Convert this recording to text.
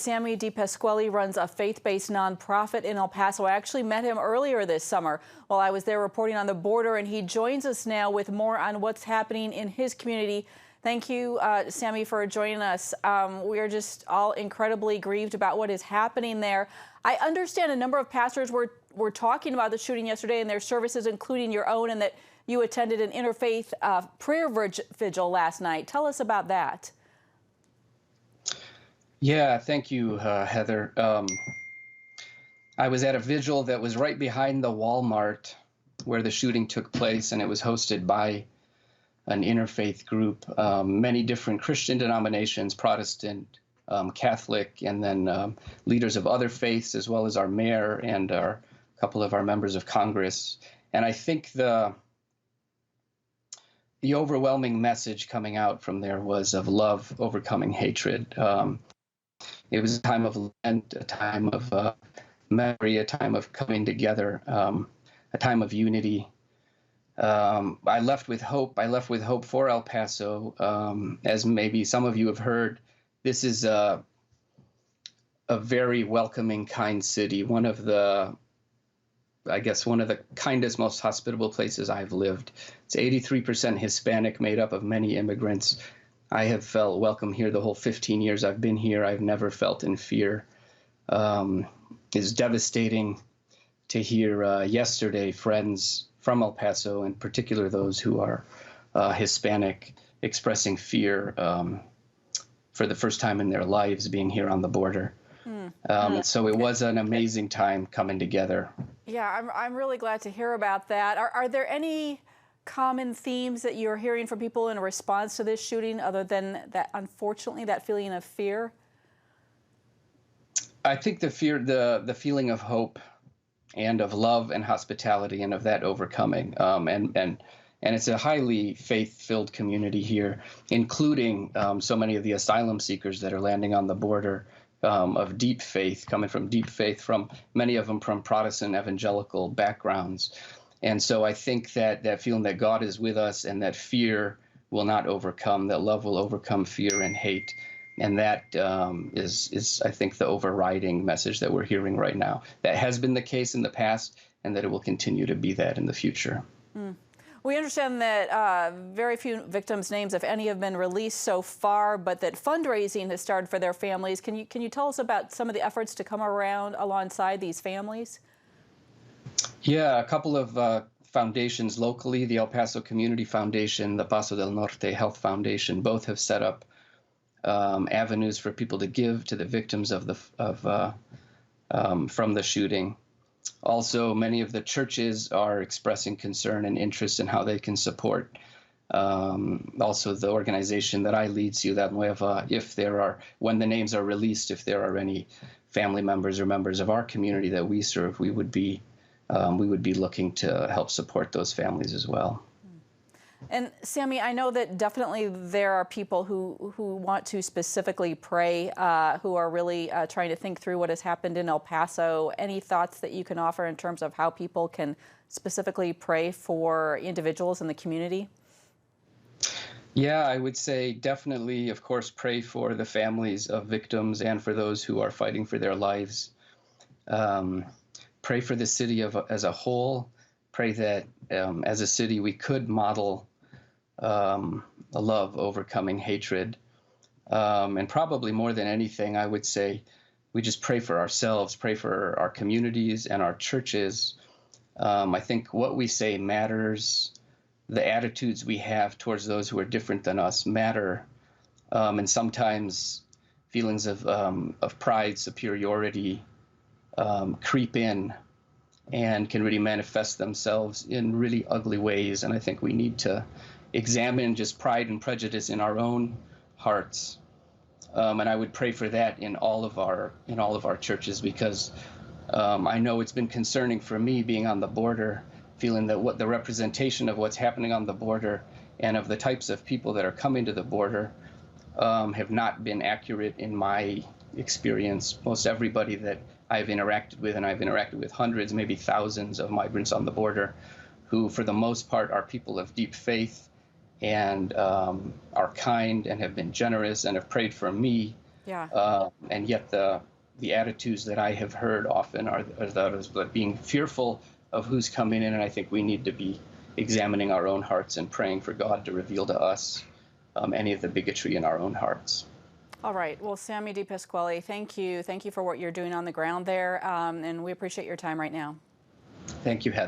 Sammy DePasquale runs a faith-based nonprofit in El Paso. I actually met him earlier this summer while I was there reporting on the border, and he joins us now with more on what's happening in his community. Thank you, Sammy, for joining us. We are just all incredibly grieved about what is happening there. I understand a number of pastors were talking about the shooting yesterday in their services, including your own, and that you attended an interfaith prayer vigil last night. Tell us about that. Yeah, thank you, Heather. I was at a vigil that was right behind the Walmart where the shooting took place, and it was hosted by an interfaith group, many different Christian denominations, Protestant, Catholic, and then leaders of other faiths, as well as our mayor and a couple of our members of Congress. And I think the overwhelming message coming out from there was of love overcoming hatred. It was a time of Lent, a time of memory, a time of coming together, a time of unity. I left with hope. I left with hope for El Paso. As maybe some of you have heard, this is a very welcoming, kind city. One of the kindest, most hospitable places I've lived. It's 83% Hispanic, made up of many immigrants. I have felt welcome here the whole 15 years I've been here. I've never felt in fear. It's devastating to hear yesterday friends from El Paso, in particular those who are Hispanic, expressing fear for the first time in their lives being here on the border. So it was an amazing time coming together. Yeah, I'm really glad to hear about that. Are there any common themes that you're hearing from people in response to this shooting, other than that, unfortunately, that feeling of fear? I think the feeling of hope and of love and hospitality and of that overcoming. And it's a highly faith-filled community here, including so many of the asylum seekers that are landing on the border, of deep faith, coming from deep faith, from many of them from Protestant evangelical backgrounds. And so I think that feeling that God is with us and that fear will not overcome, that love will overcome fear and hate. And that is, I think, the overriding message that we're hearing right now. That has been the case in the past, and that it will continue to be that in the future. We understand that very few victims' names, if any, have been released so far, but that fundraising has started for their families. Can you tell us about some of the efforts to come around alongside these families? Yeah, a couple of foundations locally, the El Paso Community Foundation, the Paso del Norte Health Foundation, both have set up avenues for people to give to the victims from the shooting. Also, many of the churches are expressing concern and interest in how they can support. Also, the organization that I lead, Ciudad Nueva, when the names are released, if there are any family members or members of our community that we serve, we would be looking to help support those families as well. And Sammy, I know that definitely there are people who want to specifically pray, who are really trying to think through what has happened in El Paso. Any thoughts that you can offer in terms of how people can specifically pray for individuals in the community? Yeah, I would say definitely, of course, pray for the families of victims and for those who are fighting for their lives. Pray for the city as a whole. Pray that as a city we could model a love overcoming hatred. And probably more than anything, I would say we just pray for ourselves, pray for our communities and our churches. I think what we say matters. The attitudes we have towards those who are different than us matter. And sometimes feelings of pride, superiority creep in and can really manifest themselves in really ugly ways. And I think we need to examine just pride and prejudice in our own hearts. And I would pray for that in all of our churches, because I know it's been concerning for me being on the border, feeling that what the representation of what's happening on the border and of the types of people that are coming to the border have not been accurate in my experience. Most everybody that I've interacted with, and I've interacted with hundreds, maybe thousands of migrants on the border, who for the most part are people of deep faith and are kind and have been generous and have prayed for me Yeah. And yet the attitudes that I have heard often are those of being fearful of who's coming in, and I think we need to be examining our own hearts and praying for God to reveal to us any of the bigotry in our own hearts. All right. Well, Sammy DePasquale, thank you. Thank you for what you're doing on the ground there, and we appreciate your time right now. Thank you, Heather.